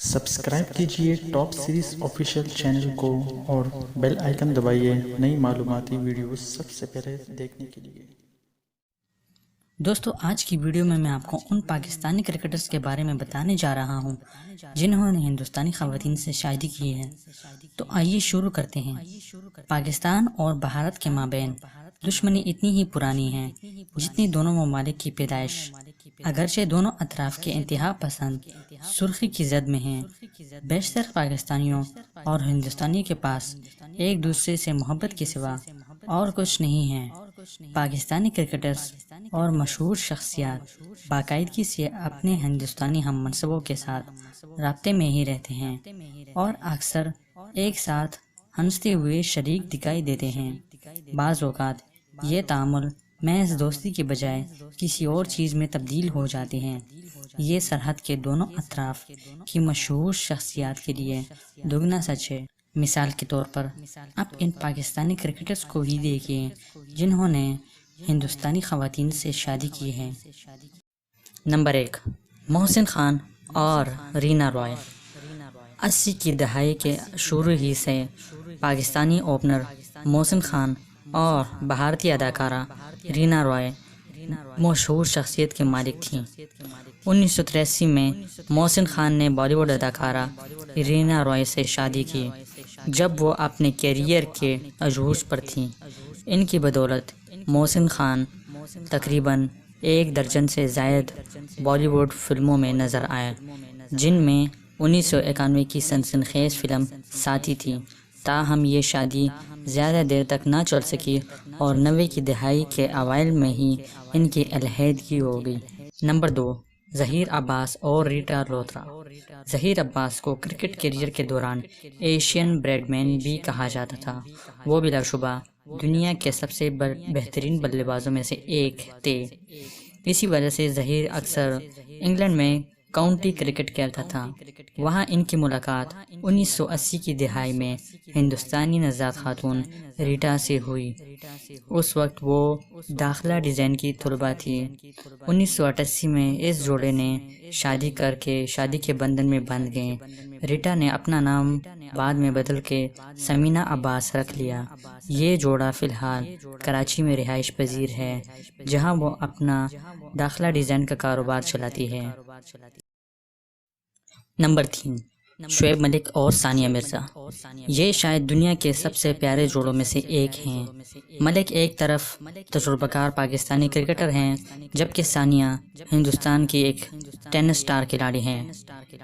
Subscribe کیجئے top series official channel کو اور بیل آئیکن دبائیے نئی معلوماتی ویڈیوز سب سے پہلے دیکھنے کے لیے۔ دوستو، آج کی ویڈیو میں آپ کو ان پاکستانی کرکٹرز کے بارے میں بتانے جا رہا ہوں جنہوں نے ہندوستانی خواتین سے شادی کی ہے۔ تو آئیے شروع کرتے ہیں۔ پاکستان اور بھارت کے مابین دشمنی اتنی ہی پرانی ہے جتنی دونوں ممالک کی پیدائش۔ اگرچہ دونوں اطراف کے انتہا پسند سرخی کی زد میں ہیں، بیشتر پاکستانیوں اور ہندوستانیوں کے پاس ایک دوسرے سے محبت کے سوا اور کچھ نہیں ہے۔ پاکستانی کرکٹرز اور مشہور شخصیات باقاعدگی سے اپنے ہندوستانی ہم منصبوں کے ساتھ رابطے میں ہی رہتے ہیں اور اکثر ایک ساتھ ہنستے ہوئے شریک دکھائی دیتے ہیں۔ بعض اوقات یہ تعامل محض دوستی کے بجائے کسی اور چیز میں تبدیل ہو جاتے ہیں۔ یہ سرحد کے دونوں اطراف کی مشہور شخصیات کے لیے دگنا سچ ہے۔ مثال کے طور پر اب ان پاکستانی کرکٹرز کو ہی دیکھیں جنہوں نے ہندوستانی خواتین سے شادی کی ہے۔ نمبر 1، محسن خان اور رینا رائے۔ 80 کی دہائی کے شروع ہی سے پاکستانی اوپنر محسن خان اور بھارتی اداکارہ رینا رائے مشہور شخصیت کے مالک تھیں۔ 1983 میں محسن خان نے بالی ووڈ اداکارہ رینا رائے سے شادی کی جب وہ اپنے کیریئر کے عروج پر تھیں۔ ان کی بدولت محسن خان تقریباً 1 درجن سے زائد بالی ووڈ فلموں میں نظر آئے، جن میں 1991 کی سنسنی فلم ساتھی تھی۔ تاہم یہ شادی زیادہ دیر تک نہ چل سکی اور 90 کی دہائی کے اوائل میں ہی ان کی علیحدگی ہو گئی۔ نمبر 2، ظہیر عباس اور ریٹا لوتھرا۔ ظہیر عباس کو کرکٹ کیریئر کے دوران ایشین بریڈ مین بھی کہا جاتا تھا۔ وہ بلا شبہ دنیا کے سب سے بہترین بلے بازوں میں سے ایک تھے۔ اسی وجہ سے ظہیر اکثر انگلینڈ میں کاؤنٹی کرکٹ کھیلتا تھا۔ وہاں ان کی ملاقات 1980 کی دہائی میں ہندوستانی نژاد خاتون ریٹا سے ہوئی۔ اس وقت وہ داخلہ ڈیزائن کی طالبہ تھی۔ 1988 میں اس جوڑے نے شادی کر کے شادی کے بندھن میں بندھ گئے۔ ریٹا نے اپنا نام بعد میں بدل کے سمینہ عباس رکھ لیا۔ یہ جوڑا فی الحال کراچی میں رہائش پذیر ہے، جہاں وہ اپنا داخلہ ڈیزائن کا کاروبار چلاتی ہے۔ نمبر 3، شعیب ملک اور ثانیہ مرزا۔ یہ شاید دنیا کے سب سے پیارے جوڑوں میں سے ایک ہیں۔ ملک ایک طرف تجربہ کار پاکستانی کرکٹر ہیں، جبکہ ثانیہ ہندوستان کی ایک ٹینس اسٹار کھلاڑی ہیں۔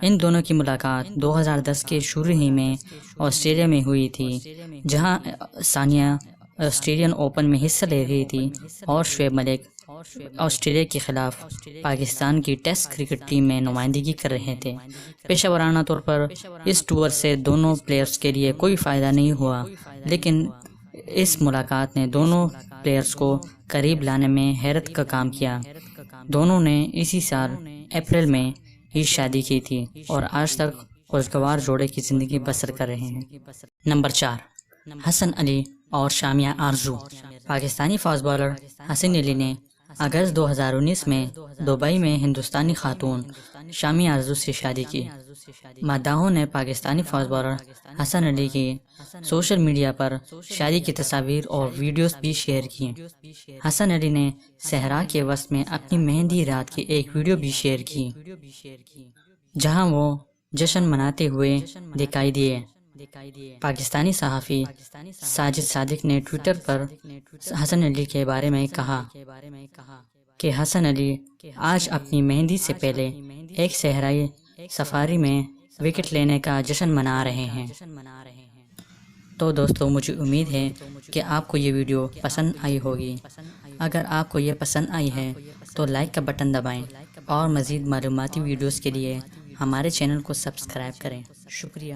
ان دونوں کی ملاقات 2010 کے شروع ہی میں آسٹریلیا میں ہوئی تھی، جہاں ثانیہ آسٹریلین اوپن میں حصہ لے رہی تھی اور شعیب ملک آسٹریلیا کے خلاف پاکستان کی ٹیسٹ کرکٹ ٹیم میں نمائندگی کر رہے تھے۔ پیشہ ورانہ طور پر اس ٹور سے دونوں پلیئرز کے لیے کوئی فائدہ نہیں ہوا، لیکن اس ملاقات نے دونوں پلیئرز کو قریب لانے میں حیرت کا کام کیا۔ دونوں نے اسی سال اپریل میں ہی شادی کی تھی اور آج تک خوشگوار جوڑے کی زندگی بسر کر رہے ہیں۔ نمبر 4، حسن علی اور شامیہ آرزو۔ پاکستانی فاسٹ بالر حسن علی نے اگست 2019 میں دبئی میں ہندوستانی خاتون شامیہ آرزو سے شادی کی۔ مداحوں نے پاکستانی فاسٹ بالر حسن علی کی سوشل میڈیا پر شادی کی تصاویر اور ویڈیوز بھی شیئر کی۔ حسن علی نے صحرا کے وسط میں اپنی مہندی رات کی ایک ویڈیو بھی شیئر کی، جہاں وہ جشن مناتے ہوئے دکھائی دیے۔ پاکستانی صحافی ساجد صادق نے ٹویٹر پر حسن علی کے بارے میں کہا کہ حسن علی آج اپنی مہندی سے پہلے ایک صحرائی سفاری میں وکٹ لینے کا جشن منا رہے ہیں۔ تو دوستو، مجھے امید ہے کہ آپ کو یہ ویڈیو پسند آئی ہوگی۔ اگر آپ کو یہ پسند آئی ہے تو لائک کا بٹن دبائیں اور مزید معلوماتی ویڈیوز کے لیے ہمارے چینل کو سبسکرائب کریں۔ شکریہ۔